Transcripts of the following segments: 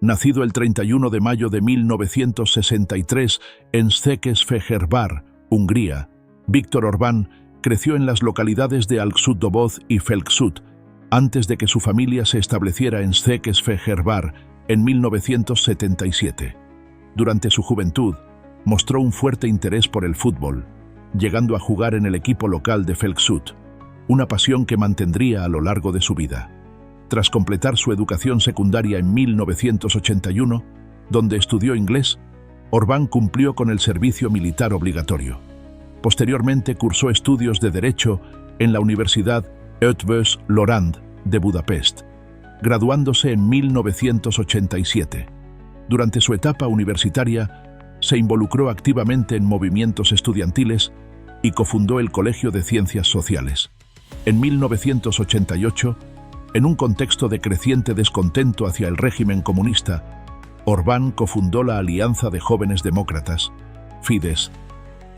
Nacido el 31 de mayo de 1963 en Székesfehérvár, Hungría, Viktor Orbán creció en las localidades de Alcsúd-Doboz y Felcsút, antes de que su familia se estableciera en Székesfehérvár en 1977. Durante su juventud, mostró un fuerte interés por el fútbol, llegando a jugar en el equipo local de Felcsút, una pasión que mantendría a lo largo de su vida. Tras completar su educación secundaria en 1981, donde estudió inglés, Orbán cumplió con el servicio militar obligatorio. Posteriormente cursó estudios de Derecho en la Universidad Eötvös Loránd de Budapest, graduándose en 1987. Durante su etapa universitaria, se involucró activamente en movimientos estudiantiles y cofundó el Colegio de Ciencias Sociales. En 1988, en un contexto de creciente descontento hacia el régimen comunista, Orbán cofundó la Alianza de Jóvenes Demócratas, Fidesz,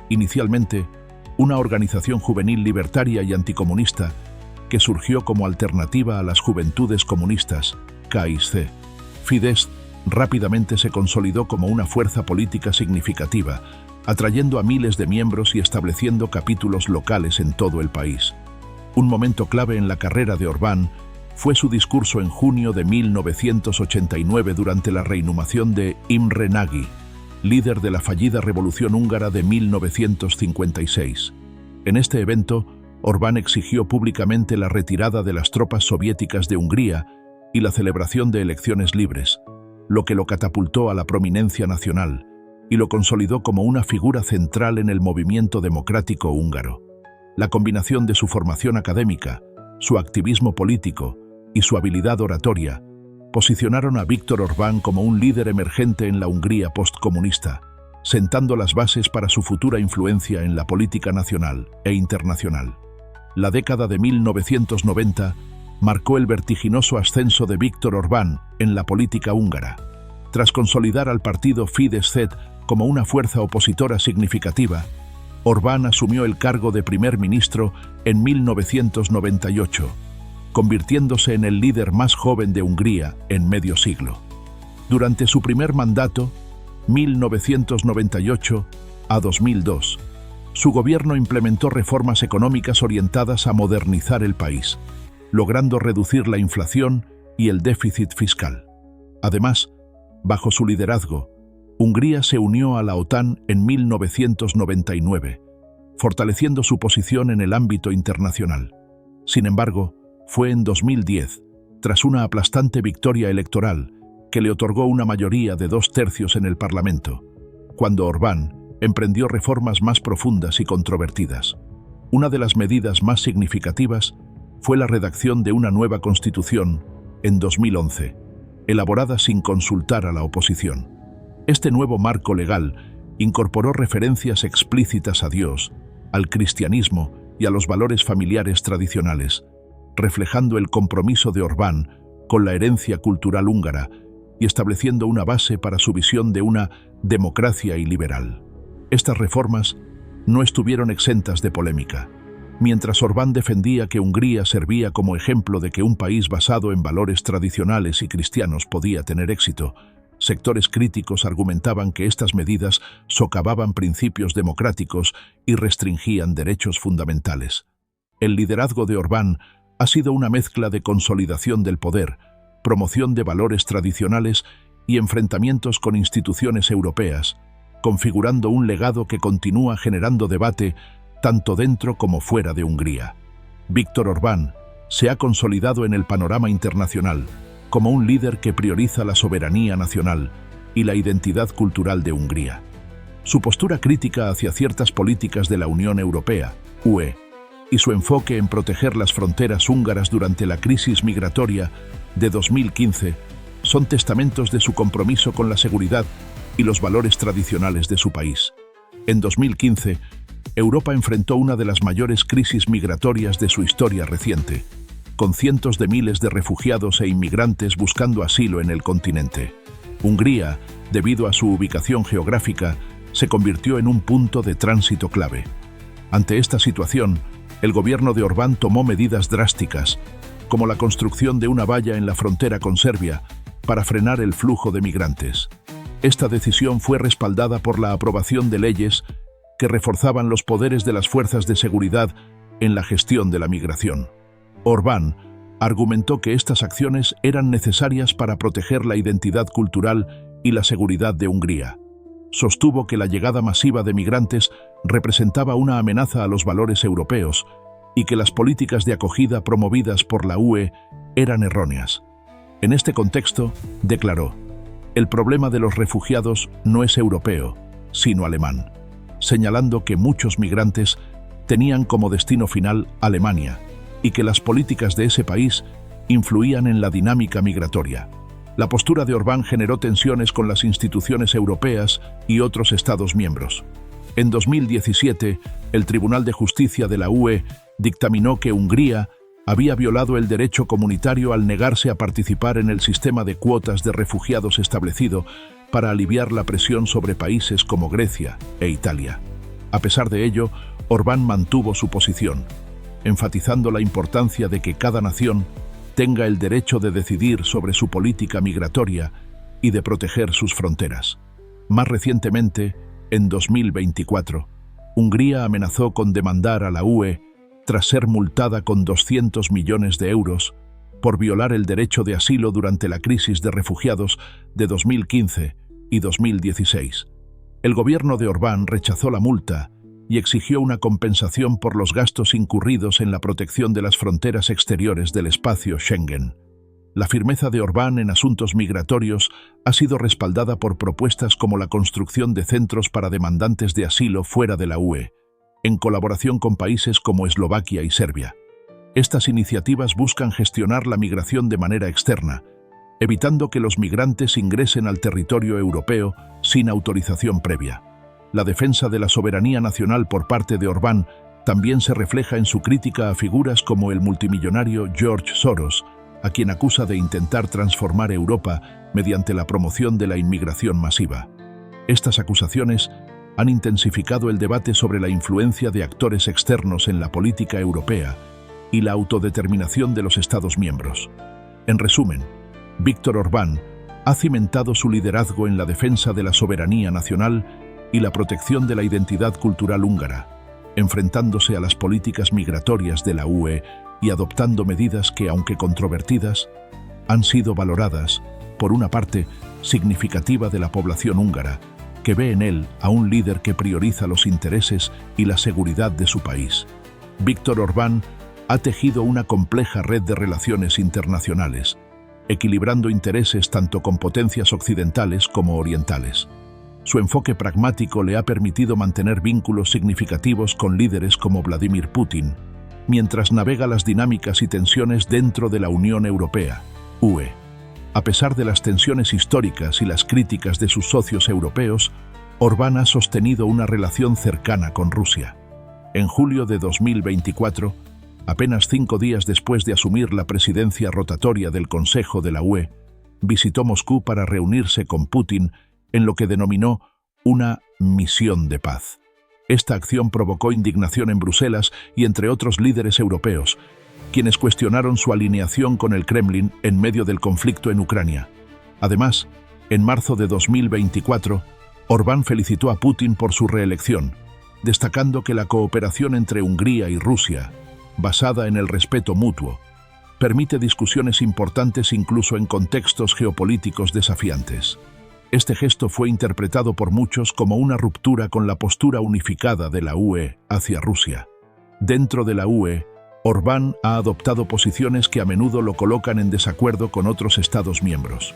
inicialmente una organización juvenil libertaria y anticomunista que surgió como alternativa a las Juventudes Comunistas, KSC. Fidesz rápidamente se consolidó como una fuerza política significativa, atrayendo a miles de miembros y estableciendo capítulos locales en todo el país. Un momento clave en la carrera de Orbán fue su discurso en junio de 1989 durante la reinhumación de Imre Nagy, líder de la fallida Revolución Húngara de 1956. En este evento, Orbán exigió públicamente la retirada de las tropas soviéticas de Hungría y la celebración de elecciones libres, lo que lo catapultó a la prominencia nacional y lo consolidó como una figura central en el movimiento democrático húngaro. La combinación de su formación académica, su activismo político y su habilidad oratoria posicionaron a Viktor Orbán como un líder emergente en la Hungría postcomunista, sentando las bases para su futura influencia en la política nacional e internacional. La década de 1990 marcó el vertiginoso ascenso de Viktor Orbán en la política húngara. Tras consolidar al partido Fidesz como una fuerza opositora significativa, Orbán asumió el cargo de primer ministro en 1998, convirtiéndose en el líder más joven de Hungría en medio siglo. Durante su primer mandato, 1998 a 2002, su gobierno implementó reformas económicas orientadas a modernizar el país, logrando reducir la inflación y el déficit fiscal. Además, bajo su liderazgo, Hungría se unió a la OTAN en 1999, fortaleciendo su posición en el ámbito internacional. Sin embargo, fue en 2010, tras una aplastante victoria electoral, que le otorgó una mayoría de 2/3 en el Parlamento, cuando Orbán emprendió reformas más profundas y controvertidas. Una de las medidas más significativas fue la redacción de una nueva constitución en 2011, elaborada sin consultar a la oposición. Este nuevo marco legal incorporó referencias explícitas a Dios, al cristianismo y a los valores familiares tradicionales, reflejando el compromiso de Orbán con la herencia cultural húngara y estableciendo una base para su visión de una democracia iliberal. Estas reformas no estuvieron exentas de polémica. Mientras Orbán defendía que Hungría servía como ejemplo de que un país basado en valores tradicionales y cristianos podía tener éxito, sectores críticos argumentaban que estas medidas socavaban principios democráticos y restringían derechos fundamentales. El liderazgo de Orbán ha sido una mezcla de consolidación del poder, promoción de valores tradicionales y enfrentamientos con instituciones europeas, configurando un legado que continúa generando debate tanto dentro como fuera de Hungría. Viktor Orbán se ha consolidado en el panorama internacional como un líder que prioriza la soberanía nacional y la identidad cultural de Hungría. Su postura crítica hacia ciertas políticas de la Unión Europea, UE, y su enfoque en proteger las fronteras húngaras durante la crisis migratoria de 2015 son testamentos de su compromiso con la seguridad y los valores tradicionales de su país. En 2015, Europa enfrentó una de las mayores crisis migratorias de su historia reciente, con cientos de miles de refugiados e inmigrantes buscando asilo en el continente. Hungría, debido a su ubicación geográfica, se convirtió en un punto de tránsito clave. Ante esta situación, el gobierno de Orbán tomó medidas drásticas, como la construcción de una valla en la frontera con Serbia, para frenar el flujo de migrantes. Esta decisión fue respaldada por la aprobación de leyes que reforzaban los poderes de las fuerzas de seguridad en la gestión de la migración. Orbán argumentó que estas acciones eran necesarias para proteger la identidad cultural y la seguridad de Hungría. Sostuvo que la llegada masiva de migrantes representaba una amenaza a los valores europeos y que las políticas de acogida promovidas por la UE eran erróneas. En este contexto, declaró: "El problema de los refugiados no es europeo, sino alemán", señalando que muchos migrantes tenían como destino final Alemania y que las políticas de ese país influían en la dinámica migratoria. La postura de Orbán generó tensiones con las instituciones europeas y otros Estados miembros. En 2017, el Tribunal de Justicia de la UE dictaminó que Hungría había violado el derecho comunitario al negarse a participar en el sistema de cuotas de refugiados establecido para aliviar la presión sobre países como Grecia e Italia. A pesar de ello, Orbán mantuvo su posición, enfatizando la importancia de que cada nación tenga el derecho de decidir sobre su política migratoria y de proteger sus fronteras. Más recientemente, en 2024, Hungría amenazó con demandar a la UE tras ser multada con 200 millones de euros por violar el derecho de asilo durante la crisis de refugiados de 2015 y 2016. El gobierno de Orbán rechazó la multa y exigió una compensación por los gastos incurridos en la protección de las fronteras exteriores del espacio Schengen. La firmeza de Orbán en asuntos migratorios ha sido respaldada por propuestas como la construcción de centros para demandantes de asilo fuera de la UE, en colaboración con países como Eslovaquia y Serbia. Estas iniciativas buscan gestionar la migración de manera externa, evitando que los migrantes ingresen al territorio europeo sin autorización previa. La defensa de la soberanía nacional por parte de Orbán también se refleja en su crítica a figuras como el multimillonario George Soros, a quien acusa de intentar transformar Europa mediante la promoción de la inmigración masiva. Estas acusaciones han intensificado el debate sobre la influencia de actores externos en la política europea y la autodeterminación de los Estados miembros. En resumen, Viktor Orbán ha cimentado su liderazgo en la defensa de la soberanía nacional y la protección de la identidad cultural húngara, enfrentándose a las políticas migratorias de la UE y adoptando medidas que, aunque controvertidas, han sido valoradas por una parte significativa de la población húngara, que ve en él a un líder que prioriza los intereses y la seguridad de su país. Viktor Orbán ha tejido una compleja red de relaciones internacionales, equilibrando intereses tanto con potencias occidentales como orientales. Su enfoque pragmático le ha permitido mantener vínculos significativos con líderes como Vladimir Putin, mientras navega las dinámicas y tensiones dentro de la Unión Europea, UE. A pesar de las tensiones históricas y las críticas de sus socios europeos, Orbán ha sostenido una relación cercana con Rusia. En julio de 2024, apenas 5 días después de asumir la presidencia rotatoria del Consejo de la UE, visitó Moscú para reunirse con Putin en lo que denominó una misión de paz. Esta acción provocó indignación en Bruselas y entre otros líderes europeos, quienes cuestionaron su alineación con el Kremlin en medio del conflicto en Ucrania. Además, en marzo de 2024, Orbán felicitó a Putin por su reelección, destacando que la cooperación entre Hungría y Rusia, basada en el respeto mutuo, permite discusiones importantes incluso en contextos geopolíticos desafiantes. Este gesto fue interpretado por muchos como una ruptura con la postura unificada de la UE hacia Rusia. Dentro de la UE, Orbán ha adoptado posiciones que a menudo lo colocan en desacuerdo con otros Estados miembros.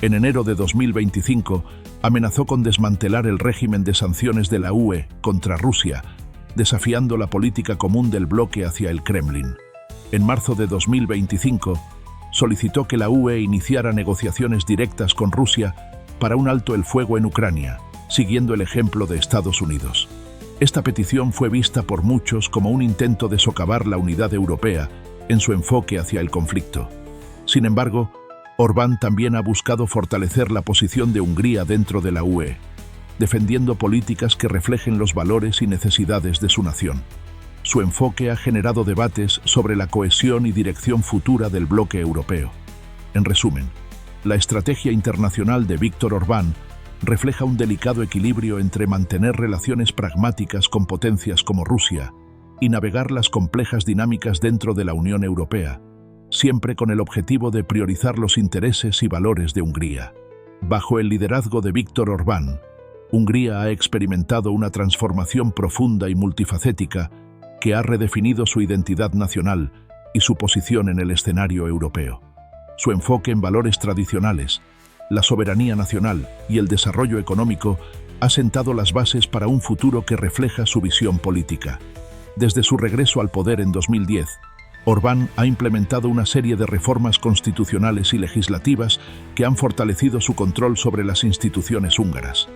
En enero de 2025, amenazó con desmantelar el régimen de sanciones de la UE contra Rusia, desafiando la política común del bloque hacia el Kremlin. En marzo de 2025, solicitó que la UE iniciara negociaciones directas con Rusia para un alto el fuego en Ucrania, siguiendo el ejemplo de Estados Unidos. Esta petición fue vista por muchos como un intento de socavar la unidad europea en su enfoque hacia el conflicto. Sin embargo, Orbán también ha buscado fortalecer la posición de Hungría dentro de la UE, defendiendo políticas que reflejen los valores y necesidades de su nación. Su enfoque ha generado debates sobre la cohesión y dirección futura del bloque europeo. En resumen, La estrategia internacional de Viktor Orbán refleja un delicado equilibrio entre mantener relaciones pragmáticas con potencias como Rusia y navegar las complejas dinámicas dentro de la Unión Europea, siempre con el objetivo de priorizar los intereses y valores de Hungría. Bajo el liderazgo de Viktor Orbán, Hungría ha experimentado una transformación profunda y multifacética que ha redefinido su identidad nacional y su posición en el escenario europeo. Su enfoque en valores tradicionales, la soberanía nacional y el desarrollo económico ha sentado las bases para un futuro que refleja su visión política. Desde su regreso al poder en 2010, Orbán ha implementado una serie de reformas constitucionales y legislativas que han fortalecido su control sobre las instituciones húngaras.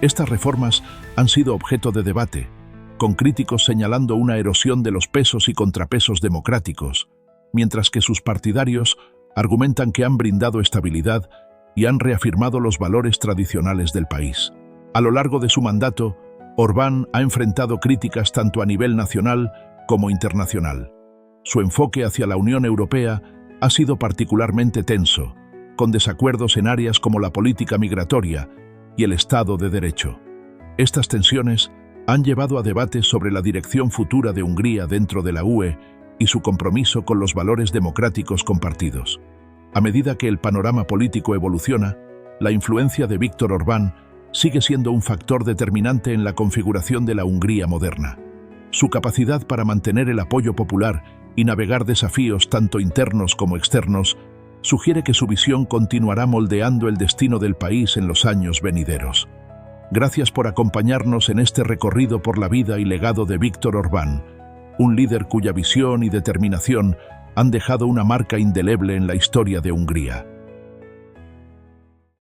Estas reformas han sido objeto de debate, con críticos señalando una erosión de los pesos y contrapesos democráticos, mientras que sus partidarios argumentan que han brindado estabilidad y han reafirmado los valores tradicionales del país. A lo largo de su mandato, Orbán ha enfrentado críticas tanto a nivel nacional como internacional. Su enfoque hacia la Unión Europea ha sido particularmente tenso, con desacuerdos en áreas como la política migratoria y el Estado de Derecho. Estas tensiones han llevado a debates sobre la dirección futura de Hungría dentro de la UE y su compromiso con los valores democráticos compartidos. A medida que el panorama político evoluciona, la influencia de Viktor Orbán sigue siendo un factor determinante en la configuración de la Hungría moderna. Su capacidad para mantener el apoyo popular y navegar desafíos tanto internos como externos sugiere que su visión continuará moldeando el destino del país en los años venideros. Gracias por acompañarnos en este recorrido por la vida y legado de Viktor Orbán, un líder cuya visión y determinación han dejado una marca indeleble en la historia de Hungría.